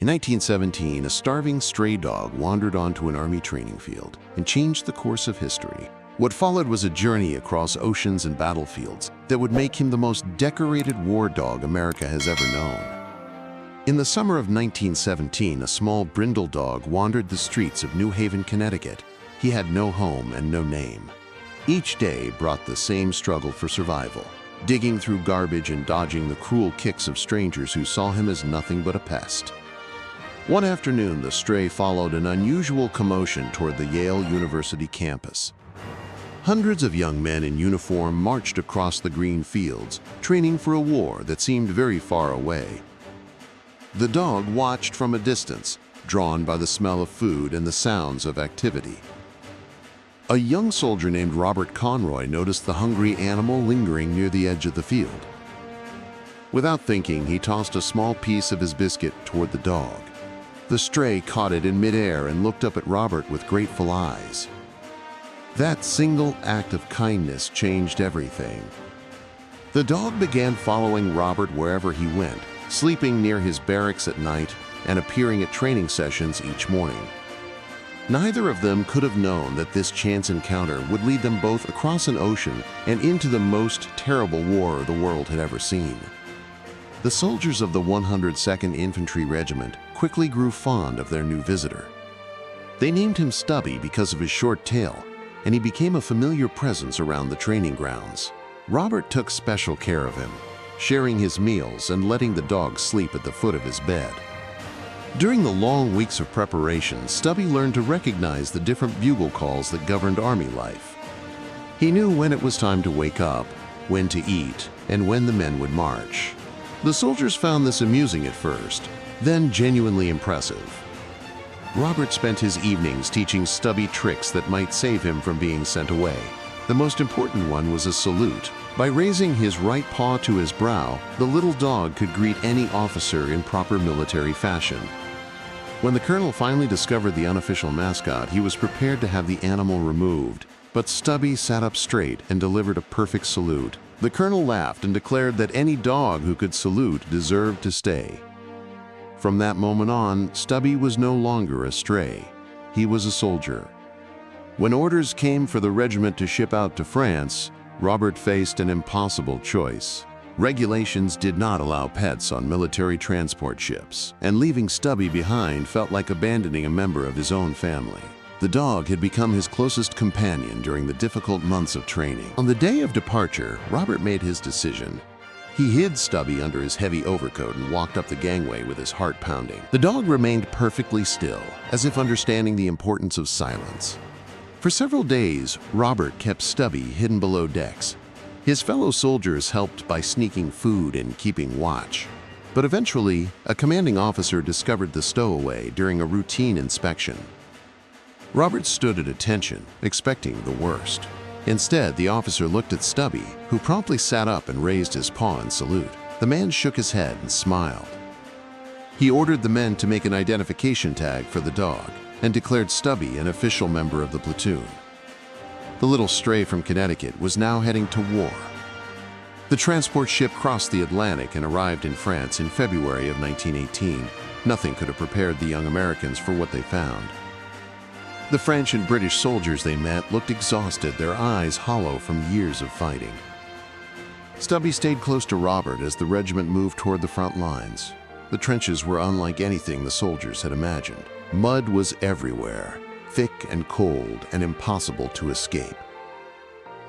In 1917, a starving stray dog wandered onto an army training field and changed the course of history. What followed was a journey across oceans and battlefields that would make him the most decorated war dog America has ever known. In the summer of 1917, a small brindle dog wandered the streets of New Haven, Connecticut. He had no home and no name. Each day brought the same struggle for survival, digging through garbage and dodging the cruel kicks of strangers who saw him as nothing but a pest. One afternoon, the stray followed an unusual commotion toward the Yale University campus. Hundreds of young men in uniform marched across the green fields, training for a war that seemed very far away. The dog watched from a distance, drawn by the smell of food and the sounds of activity. A young soldier named Robert Conroy noticed the hungry animal lingering near the edge of the field. Without thinking, he tossed a small piece of his biscuit toward the dog. The stray caught it in midair and looked up at Robert with grateful eyes. That single act of kindness changed everything. The dog began following Robert wherever he went, sleeping near his barracks at night and appearing at training sessions each morning. Neither of them could have known that this chance encounter would lead them both across an ocean and into the most terrible war the world had ever seen. The soldiers of the 102nd Infantry Regiment quickly grew fond of their new visitor. They named him Stubby because of his short tail, and he became a familiar presence around the training grounds. Robert took special care of him, sharing his meals and letting the dog sleep at the foot of his bed. During the long weeks of preparation, Stubby learned to recognize the different bugle calls that governed Army life. He knew when it was time to wake up, when to eat, and when the men would march. The soldiers found this amusing at first, then genuinely impressive. Robert spent his evenings teaching Stubby tricks that might save him from being sent away. The most important one was a salute. By raising his right paw to his brow, the little dog could greet any officer in proper military fashion. When the colonel finally discovered the unofficial mascot, he was prepared to have the animal removed, but Stubby sat up straight and delivered a perfect salute. The colonel laughed and declared that any dog who could salute deserved to stay. From that moment on, Stubby was no longer a stray. He was a soldier. When orders came for the regiment to ship out to France, Robert faced an impossible choice. Regulations did not allow pets on military transport ships, and leaving Stubby behind felt like abandoning a member of his own family. The dog had become his closest companion during the difficult months of training. On the day of departure, Robert made his decision. He hid Stubby under his heavy overcoat and walked up the gangway with his heart pounding. The dog remained perfectly still, as if understanding the importance of silence. For several days, Robert kept Stubby hidden below decks. His fellow soldiers helped by sneaking food and keeping watch. But eventually, a commanding officer discovered the stowaway during a routine inspection. Robert stood at attention, expecting the worst. Instead, the officer looked at Stubby, who promptly sat up and raised his paw in salute. The man shook his head and smiled. He ordered the men to make an identification tag for the dog and declared Stubby an official member of the platoon. The little stray from Connecticut was now heading to war. The transport ship crossed the Atlantic and arrived in France in February of 1918. Nothing could have prepared the young Americans for what they found. The French and British soldiers they met looked exhausted, their eyes hollow from years of fighting. Stubby stayed close to Robert as the regiment moved toward the front lines. The trenches were unlike anything the soldiers had imagined. Mud was everywhere, thick and cold and impossible to escape.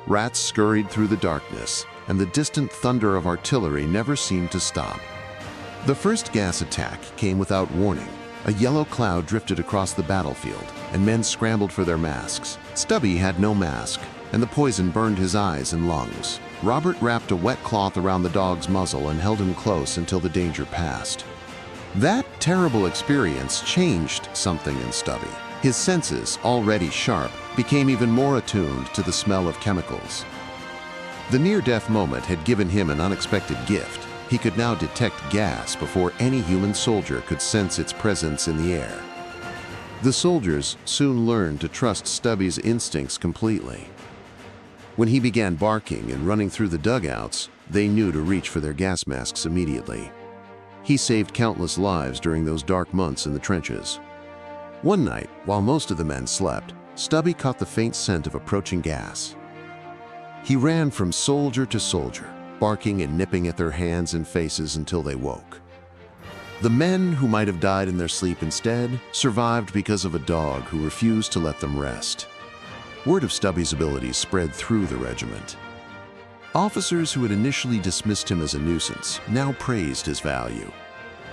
Rats scurried through the darkness, and the distant thunder of artillery never seemed to stop. The first gas attack came without warning. A yellow cloud drifted across the battlefield, and men scrambled for their masks. Stubby had no mask, and the poison burned his eyes and lungs. Robert wrapped a wet cloth around the dog's muzzle and held him close until the danger passed. That terrible experience changed something in Stubby. His senses, already sharp, became even more attuned to the smell of chemicals. The near-death moment had given him an unexpected gift. He could now detect gas before any human soldier could sense its presence in the air. The soldiers soon learned to trust Stubby's instincts completely. When he began barking and running through the dugouts, they knew to reach for their gas masks immediately. He saved countless lives during those dark months in the trenches. One night, while most of the men slept, Stubby caught the faint scent of approaching gas. He ran from soldier to soldier, barking and nipping at their hands and faces until they woke. The men who might have died in their sleep instead survived because of a dog who refused to let them rest. Word of Stubby's abilities spread through the regiment. Officers who had initially dismissed him as a nuisance now praised his value.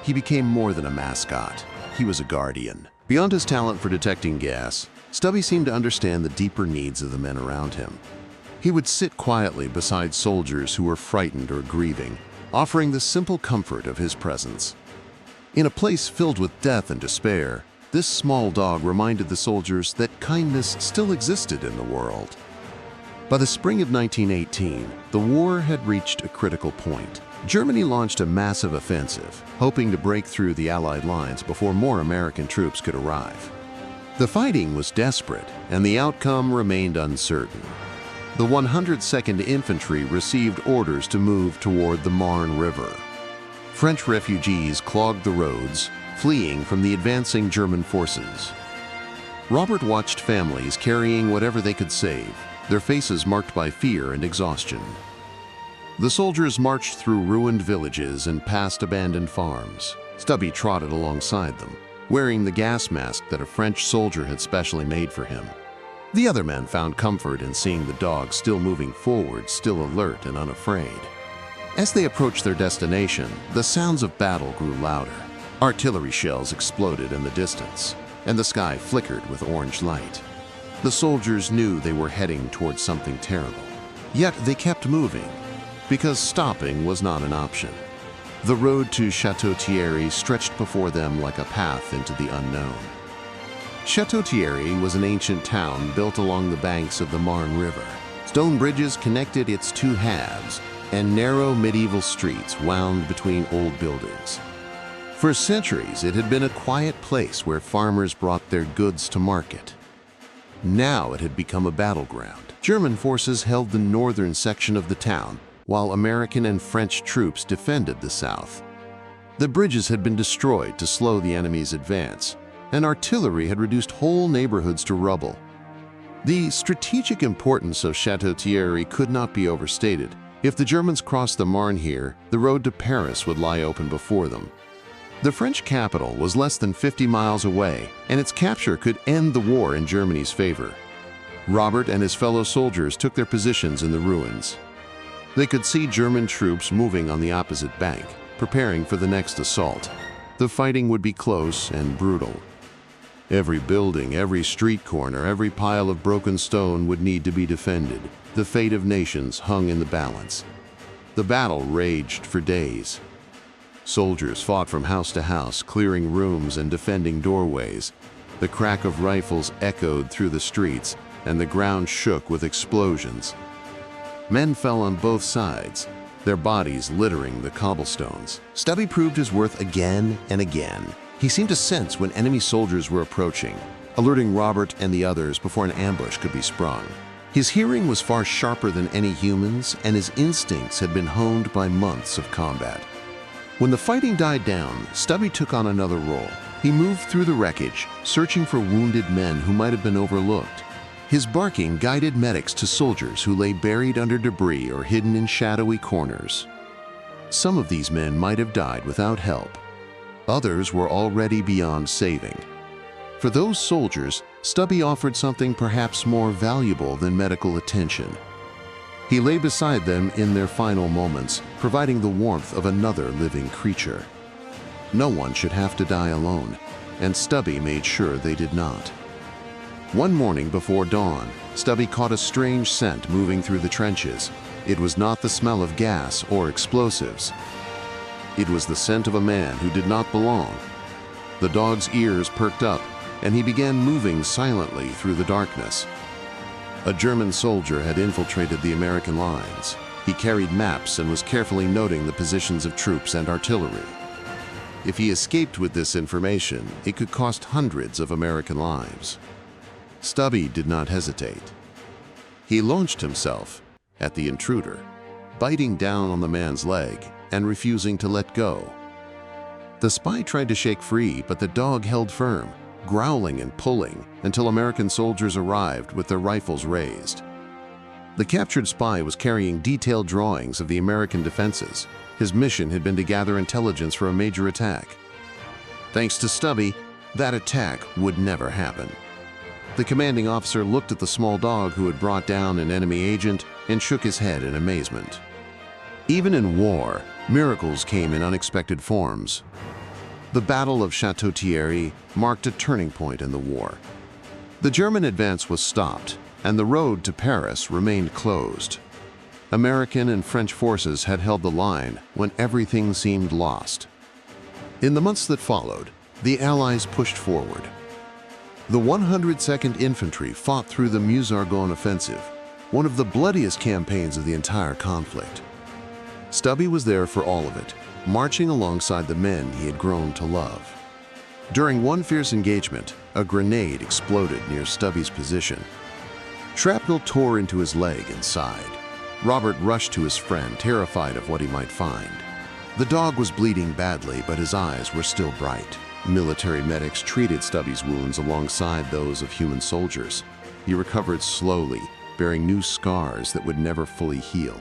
He became more than a mascot. He was a guardian. Beyond his talent for detecting gas, Stubby seemed to understand the deeper needs of the men around him. He would sit quietly beside soldiers who were frightened or grieving, offering the simple comfort of his presence. In a place filled with death and despair, this small dog reminded the soldiers that kindness still existed in the world. By the spring of 1918, the war had reached a critical point. Germany launched a massive offensive, hoping to break through the Allied lines before more American troops could arrive. The fighting was desperate, and the outcome remained uncertain. The 102nd Infantry received orders to move toward the Marne River. French refugees clogged the roads, fleeing from the advancing German forces. Robert watched families carrying whatever they could save, their faces marked by fear and exhaustion. The soldiers marched through ruined villages and past abandoned farms. Stubby trotted alongside them, wearing the gas mask that a French soldier had specially made for him. The other men found comfort in seeing the dog still moving forward, still alert and unafraid. As they approached their destination, the sounds of battle grew louder. Artillery shells exploded in the distance, and the sky flickered with orange light. The soldiers knew they were heading towards something terrible. Yet they kept moving, because stopping was not an option. The road to Château-Thierry stretched before them like a path into the unknown. Château-Thierry was an ancient town built along the banks of the Marne River. Stone bridges connected its two halves, and narrow medieval streets wound between old buildings. For centuries, it had been a quiet place where farmers brought their goods to market. Now it had become a battleground. German forces held the northern section of the town, while American and French troops defended the south. The bridges had been destroyed to slow the enemy's advance, and artillery had reduced whole neighborhoods to rubble. The strategic importance of Château-Thierry could not be overstated. If the Germans crossed the Marne here, the road to Paris would lie open before them. The French capital was less than 50 miles away, and its capture could end the war in Germany's favor. Robert and his fellow soldiers took their positions in the ruins. They could see German troops moving on the opposite bank, preparing for the next assault. The fighting would be close and brutal. Every building, every street corner, every pile of broken stone would need to be defended. The fate of nations hung in the balance. The battle raged for days. Soldiers fought from house to house, clearing rooms and defending doorways. The crack of rifles echoed through the streets, and the ground shook with explosions. Men fell on both sides, their bodies littering the cobblestones. Stubby proved his worth again and again. He seemed to sense when enemy soldiers were approaching, alerting Robert and the others before an ambush could be sprung. His hearing was far sharper than any human's, and his instincts had been honed by months of combat. When the fighting died down, Stubby took on another role. He moved through the wreckage, searching for wounded men who might have been overlooked. His barking guided medics to soldiers who lay buried under debris or hidden in shadowy corners. Some of these men might have died without help. Others were already beyond saving. For those soldiers, Stubby offered something perhaps more valuable than medical attention. He lay beside them in their final moments, providing the warmth of another living creature. No one should have to die alone, and Stubby made sure they did not. One morning before dawn, Stubby caught a strange scent moving through the trenches. It was not the smell of gas or explosives. It was the scent of a man who did not belong. The dog's ears perked up, and he began moving silently through the darkness. A German soldier had infiltrated the American lines. He carried maps and was carefully noting the positions of troops and artillery. If he escaped with this information, it could cost hundreds of American lives. Stubby did not hesitate. He launched himself at the intruder, biting down on the man's leg and refusing to let go. The spy tried to shake free, but the dog held firm, growling and pulling until American soldiers arrived with their rifles raised. The captured spy was carrying detailed drawings of the American defenses. His mission had been to gather intelligence for a major attack. Thanks to Stubby, that attack would never happen. The commanding officer looked at the small dog who had brought down an enemy agent and shook his head in amazement. Even in war, miracles came in unexpected forms. The Battle of Château-Thierry marked a turning point in the war. The German advance was stopped, and the road to Paris remained closed. American and French forces had held the line when everything seemed lost. In the months that followed, the Allies pushed forward. The 102nd Infantry fought through the Meuse-Argonne offensive, one of the bloodiest campaigns of the entire conflict. Stubby was there for all of it, marching alongside the men he had grown to love. During one fierce engagement, a grenade exploded near Stubby's position. Shrapnel tore into his leg and side. Robert rushed to his friend, terrified of what he might find. The dog was bleeding badly, but his eyes were still bright. Military medics treated Stubby's wounds alongside those of human soldiers. He recovered slowly, bearing new scars that would never fully heal.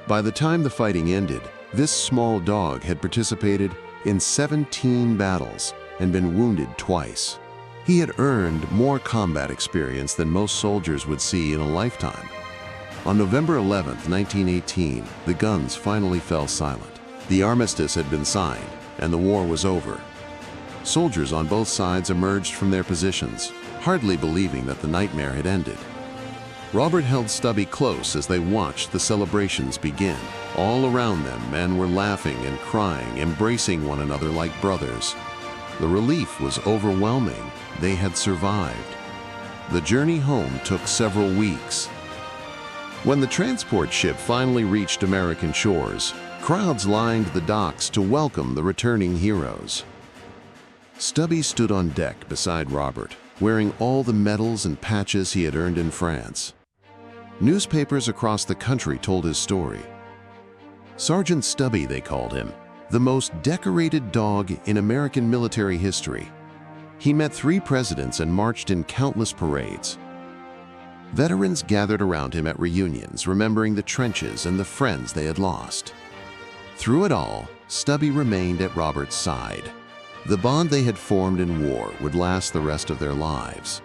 By the time the fighting ended, this small dog had participated in 17 battles and been wounded twice. He had earned more combat experience than most soldiers would see in a lifetime. On November 11, 1918, the guns finally fell silent. The armistice had been signed, and the war was over. Soldiers on both sides emerged from their positions, hardly believing that the nightmare had ended. Robert held Stubby close as they watched the celebrations begin. All around them, men were laughing and crying, embracing one another like brothers. The relief was overwhelming. They had survived. The journey home took several weeks. When the transport ship finally reached American shores, crowds lined the docks to welcome the returning heroes. Stubby stood on deck beside Robert, wearing all the medals and patches he had earned in France. Newspapers across the country told his story. Sergeant Stubby, they called him, the most decorated dog in American military history. He met 3 presidents and marched in countless parades. Veterans gathered around him at reunions, remembering the trenches and the friends they had lost. Through it all, Stubby remained at Robert's side. The bond they had formed in war would last the rest of their lives.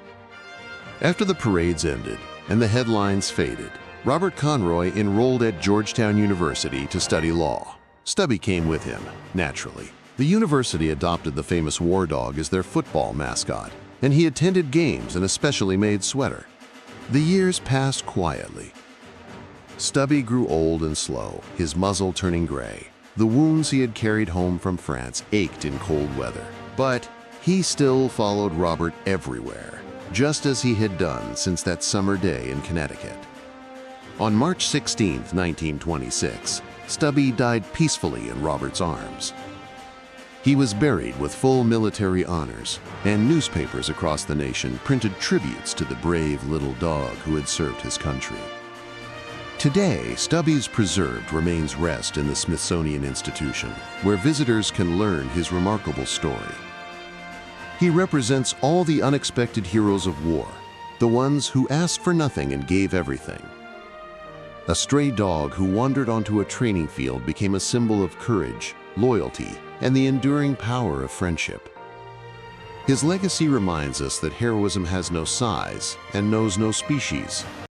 After the parades ended and the headlines faded, Robert Conroy enrolled at Georgetown University to study law. Stubby came with him, naturally. The university adopted the famous war dog as their football mascot, and he attended games in a specially made sweater. The years passed quietly. Stubby grew old and slow, his muzzle turning gray. The wounds he had carried home from France ached in cold weather. But he still followed Robert everywhere, just as he had done since that summer day in Connecticut. On March 16, 1926, Stubby died peacefully in Robert's arms. He was buried with full military honors, and newspapers across the nation printed tributes to the brave little dog who had served his country. Today, Stubby's preserved remains rest in the Smithsonian Institution, where visitors can learn his remarkable story. He represents all the unexpected heroes of war, the ones who asked for nothing and gave everything. A stray dog who wandered onto a training field became a symbol of courage, loyalty, and the enduring power of friendship. His legacy reminds us that heroism has no size and knows no species.